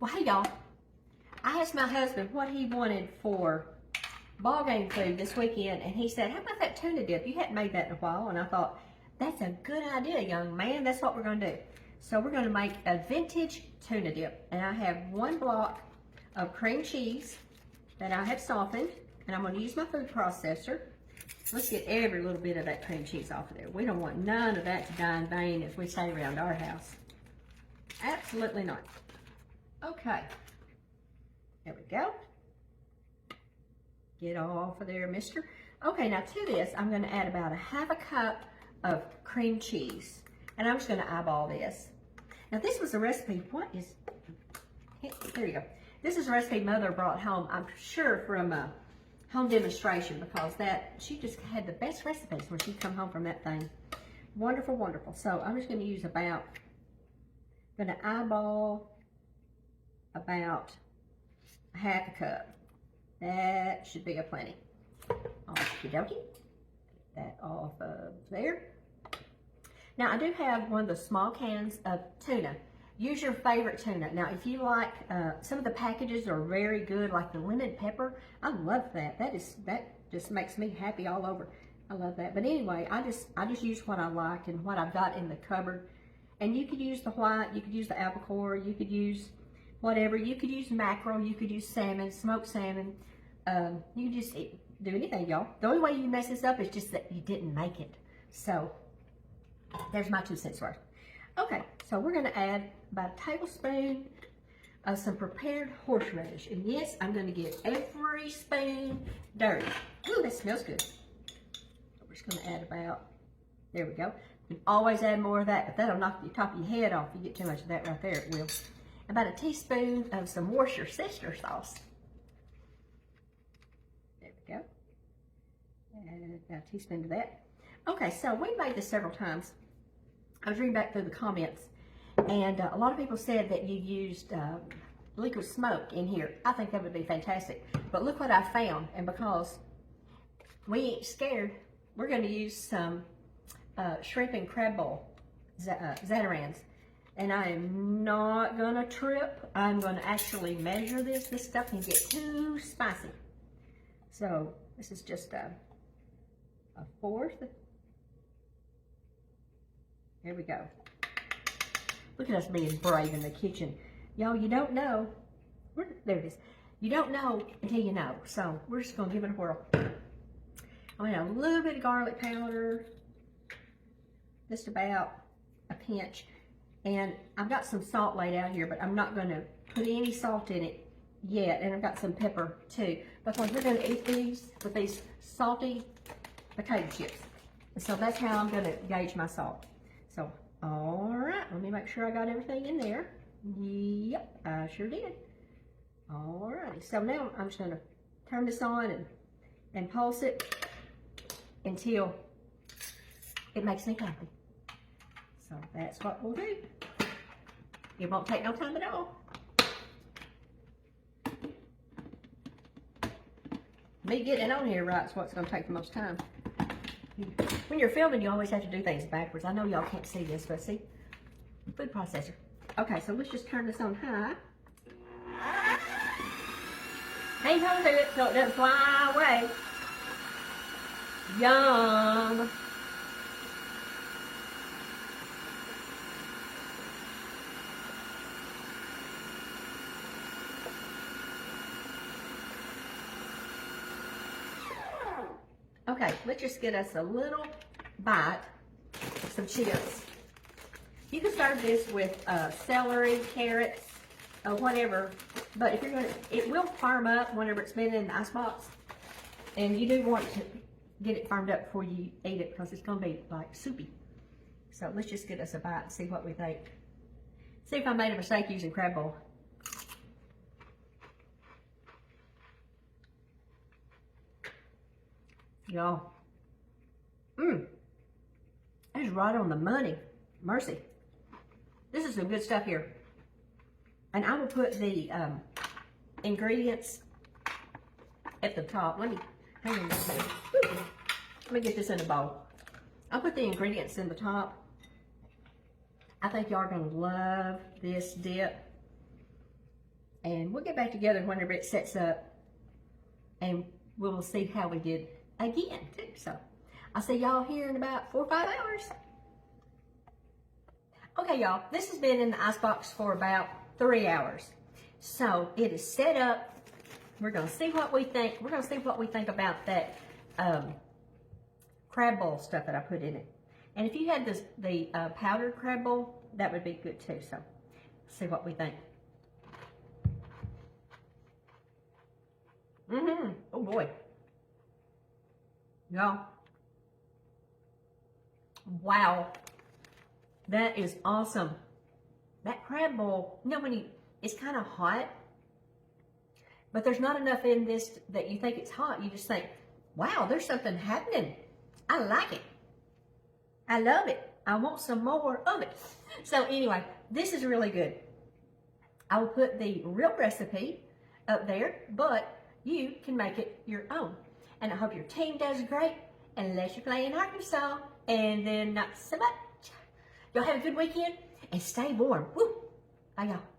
Well, hey y'all, I asked my husband what he wanted for ball game food this weekend, and he said, how about that tuna dip? You hadn't made that in a while. And I thought, that's a good idea, young man. That's what we're going to do. So we're going to make a vintage tuna dip. And I have 1 block of cream cheese that I have softened, and I'm going to use my food processor. Let's get every little bit of that cream cheese off of there. We don't want none of that to die in vain if we stay around our house. Absolutely not. Okay. There we go. Get off of there, mister. Okay, now to this, I'm going to add about a ½ cup of cream cheese. And I'm just going to eyeball this. Now, this was a recipe. What is... There you go. This is a recipe Mother brought home, I'm sure, from a home demonstration, because she just had the best recipes when she come home from that thing. Wonderful, wonderful. So I'm just going to use about... going to eyeball about a ½ cup. That should be a plenty. Okie dokie. Get that off of there. Now I do have one of the small cans of tuna. Use your favorite tuna. Now if you like, some of the packages are very good, like the lemon pepper. I love that. That just makes me happy all over. I love that. But anyway, I just use what I like and what I've got in the cupboard. And you could use the white, you could use the albacore, you could use whatever. You could use mackerel, you could use salmon, smoked salmon. You could just do anything, y'all. The only way you mess this up is just that you didn't make it. So, there's my 2 cents worth. Okay, so we're going to add about a tablespoon of some prepared horseradish. And yes, I'm going to get every spoon dirty. Ooh, that smells good. We're just going to add about, there we go. You can always add more of that, but that'll knock the top of your head off if you get too much of that right there, it will. About a teaspoon of some Worcestershire sauce. There we go. And about a teaspoon of that. Okay, so we made this several times. I was reading back through the comments, and a lot of people said that you used liquid smoke in here. I think that would be fantastic. But look what I found, and because we ain't scared, we're going to use some shrimp and crab bowl Zatarans. And I am not going to trip. I'm going to actually measure this. This stuff can get too spicy. So this is just a 1/4. There we go. Look at us being brave in the kitchen. Y'all, you don't know. There it is. You don't know until you know. So we're just going to give it a whirl. I'm going to add a little bit of garlic powder. Just about a pinch. And I've got some salt laid out here, but I'm not going to put any salt in it yet. And I've got some pepper too, because we're going to eat these with these salty potato chips. And so that's how I'm going to gauge my salt. So, all right, let me make sure I got everything in there. Yep, I sure did. All righty, so now I'm just going to turn this on and pulse it until it makes me happy. So that's what we'll do. It won't take no time at all. Me getting it on here right is what's going to take the most time. When you're filming, you always have to do things backwards. I know y'all can't see this, but see? Food processor. Okay, so let's just turn this on high. Hang on to it so it doesn't fly away. Yum! Okay, let's just get us a little bite of some chips. You can serve this with celery, carrots, whatever. But if you're going to, it will firm up whenever it's been in the icebox. And you do want to get it firmed up before you eat it, because it's going to be like soupy. So let's just get us a bite and see what we think. See if I made a mistake using crab bowl. Y'all, that's right on the money. Mercy. This is some good stuff here. And I will put the ingredients at the top. Let me, hang on a second. Let me get this in a bowl. I'll put the ingredients in the top. I think y'all are going to love this dip. And we'll get back together whenever it sets up, and we'll see how we did again too. So I'll see y'all here in about 4 or 5 hours. Okay, y'all, this has been in the icebox for about 3 hours. So it is set up. We're gonna see what we think. We're gonna see what we think about that crab bowl stuff that I put in it. And if you had the powdered crab bowl, that would be good too. So see what we think. Oh boy. Y'all. Wow. That is awesome. That crab bowl, you know, it's kind of hot, but there's not enough in this that you think it's hot. You just think, wow, there's something happening. I like it. I love it. I want some more of it. So anyway, this is really good. I will put the real recipe up there, but you can make it your own. And I hope your team does great, unless you play in Arkansas, and then not so much. Y'all have a good weekend, and stay warm. Woo! Bye, y'all.